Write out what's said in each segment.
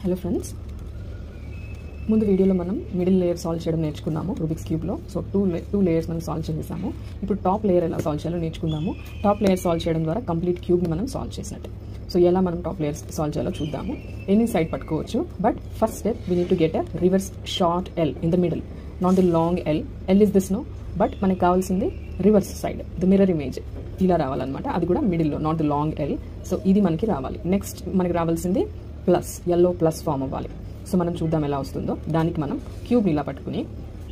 Hello friends, ముందు వీడియోలో మనం మిడిల్ లేయర్ సాల్వ్ చేయడం నేర్చుకున్నాము రూబిక్స్ క్యూబ్లో. సో టూ లేయర్స్ మనం సాల్వ్ చేసేసాము. ఇప్పుడు టాప్ లేయర్ ఎలా సాల్వ్ చేయాలో నేర్చుకుందాము. టాప్ లేయర్ సాల్వ్ చేయడం ద్వారా కంప్లీట్ క్యూబ్ని మనం సాల్వ్ చేసినట్టు. సో ఎలా మనం టాప్ లేయర్స్ సాల్వ్ చేయాలో చూద్దాము. ఎనీ సైడ్ పట్టుకోవచ్చు, but first step we need to get a reverse short L in the middle, not the long L. L is this no, but మనకి కావాల్సింది reverse side, the mirror image ఇలా రావాలన్నమాట. అది కూడా మిడిల్లో, not the long L. So ఇది మనకి రావాలి. నెక్స్ట్ మనకి రావాల్సింది ప్లస్, ఎల్లో ప్లస్ ఫామ్ అవ్వాలి. సో మనం చూద్దాం ఎలా వస్తుందో. దానికి మనం క్యూబ్ని ఇలా పట్టుకుని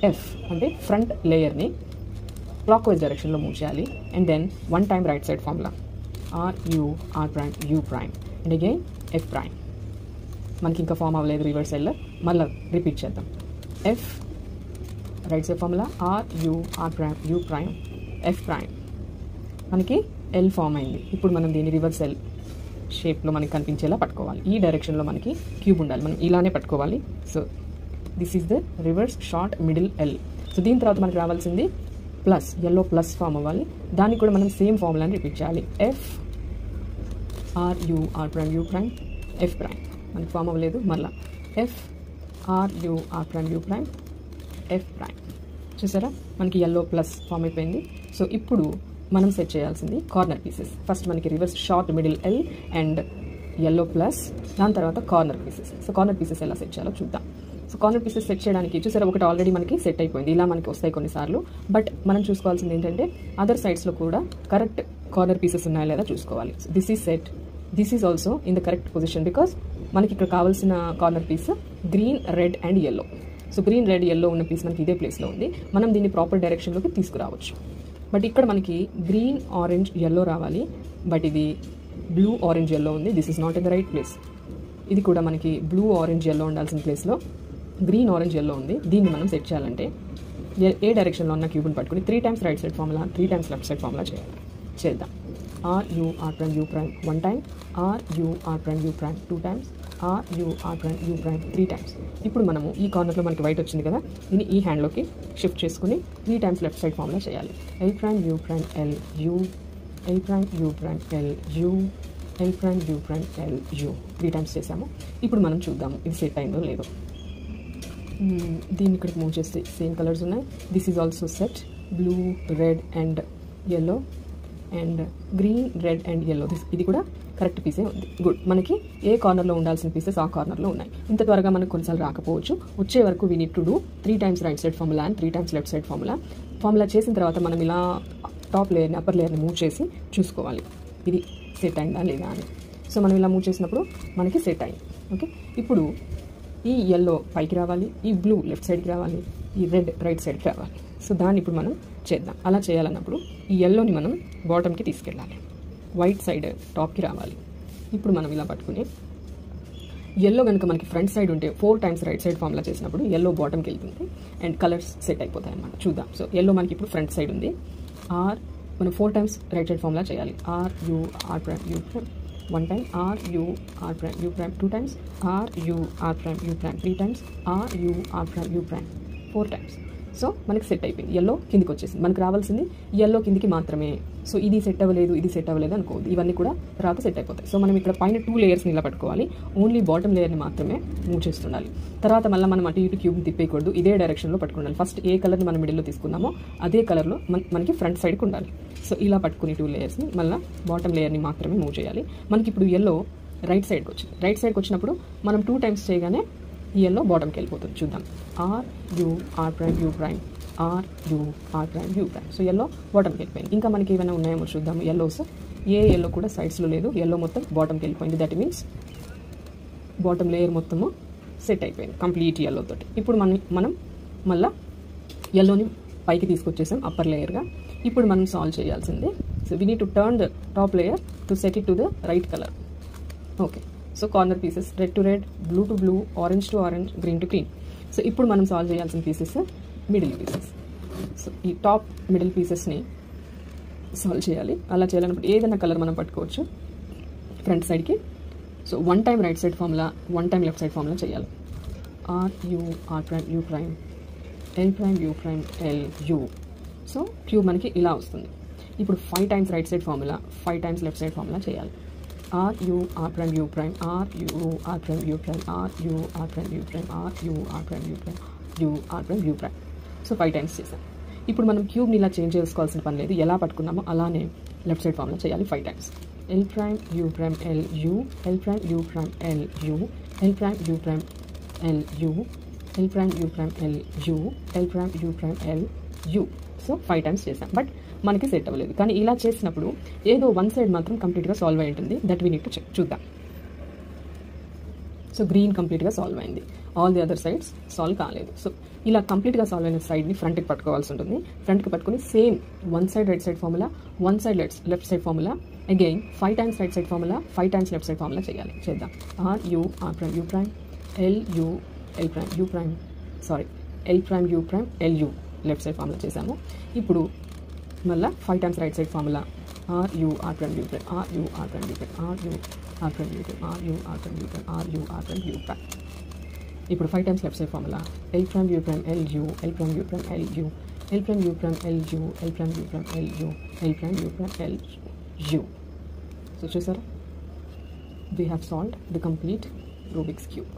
ఎఫ్ అంటే ఫ్రంట్ లేయర్ని క్లాక్ వైజ్ డైరెక్షన్లో మూవ్ చేయాలి. And then one time right side formula R U R prime U prime and again F prime. మనకి ఇంకా ఫామ్ అవ్వలేదు రివర్స్ ఎల్, మళ్ళీ రిపీట్ చేద్దాం. F right side formula R U R prime U prime F prime. మనకి L form అయింది. ఇప్పుడు మనం దీన్ని రివర్స్ ఎల్ షేప్లో మనకి కనిపించేలా పట్టుకోవాలి. ఈ డైరెక్షన్లో మనకి క్యూబ్ ఉండాలి, మనం ఇలానే పట్టుకోవాలి. So this is the reverse short middle L. So దీని తర్వాత మనకి రావాల్సింది ప్లస్, ఎల్లో ప్లస్ ఫామ్ అవ్వాలి. దానికి కూడా మనం సేమ్ ఫార్ములాని రిపీట్ చేయాలి. F R U R prime U prime F prime. మనకి ఫామ్ అవ్వలేదు, మళ్ళీ F R U R prime U prime F prime. చూసారా, మనకి ఎల్లో ప్లస్ ఫామ్ అయిపోయింది. సో ఇప్పుడు మనం సెట్ చేయాల్సింది కార్నర్ పీసెస్. ఫస్ట్ మనకి reverse short middle L and yellow plus, దాని తర్వాత corner pieces. So corner pieces ఎలా సెట్ చేయాలో చూద్దాం. సో కార్నర్ పీసెస్ సెట్ చేయడానికి చూసారా, ఒకటి ఆల్రెడీ మనకి సెట్ అయిపోయింది. ఇలా మనకి వస్తాయి కొన్నిసార్లు, బట్ మనం చూసుకోవాల్సింది ఏంటంటే అదర్ సైడ్స్లో కూడా కరెక్ట్ కార్నర్ పీసెస్ ఉన్నాయా లేదా చూసుకోవాలి. So this is set, this is also in the correct position, because మనకి ఇక్కడ కావాల్సిన corner piece green, red and yellow. So green, red, yellow ఉన్న పీస్ మనకి ఇదే ప్లేస్లో ఉంది. మనం దీన్ని ప్రాపర్ డైరెక్షన్లోకి తీసుకురావచ్చు. బట్ ఇక్కడ మనకి గ్రీన్, ఆరెంజ్, ఎల్లో రావాలి, బట్ ఇది బ్లూ, ఆరెంజ్, ఎల్లో ఉంది. This is not in the right place. ఇది కూడా మనకి బ్లూ, ఆరెంజ్, ఎల్లో ఉండాల్సిన ప్లేస్లో గ్రీన్, ఆరెంజ్, ఎల్లో ఉంది. దీన్ని మనం సెట్ చేయాలంటే ఏ డైరెక్షన్లో ఉన్న క్యూబ్ని పట్టుకుని 3 times right side formula, 3 times left side formula చేద్దాం. R U R prime U prime 1 time, R U R prime U prime 2 times, R U R prime U prime 3 times. ఇప్పుడు మనము ఈ కార్నర్లో మనకి వైట్ వచ్చింది కదా, దీన్ని ఈ హ్యాండ్లోకి షిఫ్ట్ చేసుకుని 3 టైమ్స్ లెఫ్ట్ సైడ్ ఫార్ములా చేయాలి. L prime U prime L U, L prime U prime L U, L prime U prime L you 3 times చేసాము. ఇప్పుడు మనం చూద్దాము ఇది సెట్ అయిందో లేదో. దీన్ని ఇక్కడికి మూవ్ చేస్తే సేమ్ కలర్స్ ఉన్నాయి. This is also set, blue, red and yellow and green, red and yellow. ఇది కూడా కరెక్ట్ పీసే ఉంది. గుడ్. మనకి ఏ కార్నర్లో ఉండాల్సిన పీసెస్ ఆ కార్నర్లో ఉన్నాయి. ఇంత త్వరగా మనకు కొన్నిసార్లు రాకపోవచ్చు. వచ్చే వరకు we need to do 3 times right side formula and 3 times left side formula చేసిన తర్వాత మనం ఇలా టాప్ లేయర్ని, అప్పర్ లేయర్ని మూవ్ చేసి చూసుకోవాలి ఇది సెట్ అయిందా లేదా అని. సో మనం ఇలా మూవ్ చేసినప్పుడు మనకి సెట్ అయింది. ఓకే, ఇప్పుడు ఈ ఎల్లో పైకి రావాలి, ఈ బ్లూ లెఫ్ట్ సైడ్కి రావాలి, ఈ రెడ్ రైట్ సైడ్కి రావాలి. సో దాన్ని ఇప్పుడు మనం చేద్దాం. అలా చేయాలన్నప్పుడు ఈ ఎల్లోని మనం బాటమ్కి తీసుకెళ్ళాలి, వైట్ సైడ్ టాప్కి రావాలి. ఇప్పుడు మనం ఇలా పట్టుకుని ఎల్లో కనుక మనకి ఫ్రంట్ సైడ్ ఉంటే 4 టైమ్స్ రైట్ సైడ్ ఫార్ములా చేసినప్పుడు ఎల్లో బాటమ్కి వెళ్తుంది అండ్ కలర్స్ సెట్ అయిపోతాయి అన్నమాట. చూద్దాం. సో ఎల్లో మనకి ఇప్పుడు ఫ్రంట్ సైడ్ ఉంది. ఆర్ మనం 4 టైమ్స్ రైట్ సైడ్ ఫార్ములా చేయాలి. R U R prime U prime 1 time, R U R prime U prime 2 times, R U R prime U prime 3 times, R U R prime U prime 4 times. So మనకి set అయిపోయింది. Yellow కిందికి వచ్చేసింది. మనకు రావాల్సింది yellow కిందికి మాత్రమే. So ఇది set అవ్వలేదు, ఇది సెట్ అవ్వలేదు అనుకోవద్దు. ఇవన్నీ కూడా తర్వాత సెట్ అయిపోతాయి. సో మనం ఇక్కడ పైన 2 లేయర్స్ని ఇలా పట్టుకోవాలి. ఓన్లీ బాటమ్ లేయర్ని మాత్రమే మూవ్ చేస్తుండాలి. తర్వాత మళ్ళీ మనం అటు ఇటు క్యూబ్ని తిప్పేయకూడదు. ఇదే డైరెక్షన్లో పట్టుకోవాలి. ఫస్ట్ ఏ కలర్ని మనం మిడిల్లో తీసుకున్నామో అదే కలర్లో మనకి ఫ్రంట్ సైడ్కి ఉండాలి. సో ఇలా పట్టుకుని 2 లేయర్స్ని మళ్ళీ బాటమ్ లేయర్ని మాత్రమే మూవ్ చేయాలి. మనకి ఇప్పుడు ఎల్లో రైట్ సైడ్కి వచ్చింది. రైట్ సైడ్కి వచ్చినప్పుడు మనం 2 టైమ్స్ చేయగానే ఈ ఎల్లో బాటమ్కి వెళ్ళిపోతుంది. చూద్దాం. R U R prime U prime, R U R prime U prime. So yellow బాటమ్కి వెళ్ళిపోయింది. ఇంకా మనకి ఏమైనా ఉన్నాయేమో చూద్దాము. ఎల్లోస్ ఏ ఎల్లో కూడా సైడ్స్లో లేదు. ఎల్లో మొత్తం బాటమ్కి వెళ్ళిపోయింది. దట్ మీన్స్ బాటమ్ లేయర్ మొత్తము సెట్ అయిపోయింది కంప్లీట్ ఎల్లో తోటి. ఇప్పుడు మనం మళ్ళీ ఎల్లోని పైకి తీసుకొచ్చేసాం అప్పర్ లేయర్గా. ఇప్పుడు మనం సాల్వ్ చేయాల్సింది. So we need to turn the top layer to set it to the right colour. Okay, so corner pieces red to red, blue to blue, orange to orange, green to green. So ఇప్పుడు మనం solve చేయాల్సిన pieces middle pieces. So ఈ top middle పీసెస్ని solve చేయాలి. అలా చేయాలన్నప్పుడు ఏదైనా colour మనం పట్టుకోవచ్చు ఫ్రంట్ సైడ్కి. So 1 time right side formula, 1 time left side formula చేయాలి. R U R prime U prime L prime U prime L U. So cube మనకి ఇలా వస్తుంది. ఇప్పుడు 5 times right side formula, 5 times left side formula చేయాలి. r u r prime u prime r u r prime u prime r u r prime u prime r u r prime u prime u r prime u prime. So 5 times చేశాను. ఇప్పుడు మనం క్యూబ్ని ఇలా change చేసుకోవాల్సిన పని లేదు. ఎలా పట్టుకున్నామో అలానే left side formula చేయాలి 5 times. l prime u prime l u l prime u prime l u l prime u prime l u l prime u prime l u l prime u prime l u. So 5 times చేసాం. But మనకి set అవ్వలేదు. కానీ ఇలా చేసినప్పుడు ఏదో one side మాత్రం కంప్లీట్గా solve అయి ఉంటుంది. That we need to check. చూద్దాం. సో గ్రీన్ కంప్లీట్గా సాల్వ్ అయింది. All the other sides solve కాలేదు. సో ఇలా కంప్లీట్గా సాల్వ్ అయిన సైడ్ని ఫ్రంట్కి పట్టుకోవాల్సి ఉంటుంది. ఫ్రంట్కి పట్టుకొని same one side right side formula, one side left side formula, again 5 times right side formula, 5 times left side formula చేయాలి. చేద్దాం. R U R prime U prime L U L prime U prime L prime U prime L U left side formula చేసాము. ఇప్పుడు మళ్ళీ 5 times right side formula R U R prime U prime R U R prime U prime R U R prime U prime R U R prime U prime R U R prime U prime. ఇప్పుడు 5 times left side formula L prime U prime L U L prime U prime L U L prime U prime L U L prime U prime L U L prime U prime L U. So చూసారా, we have solved the complete Rubik's cube.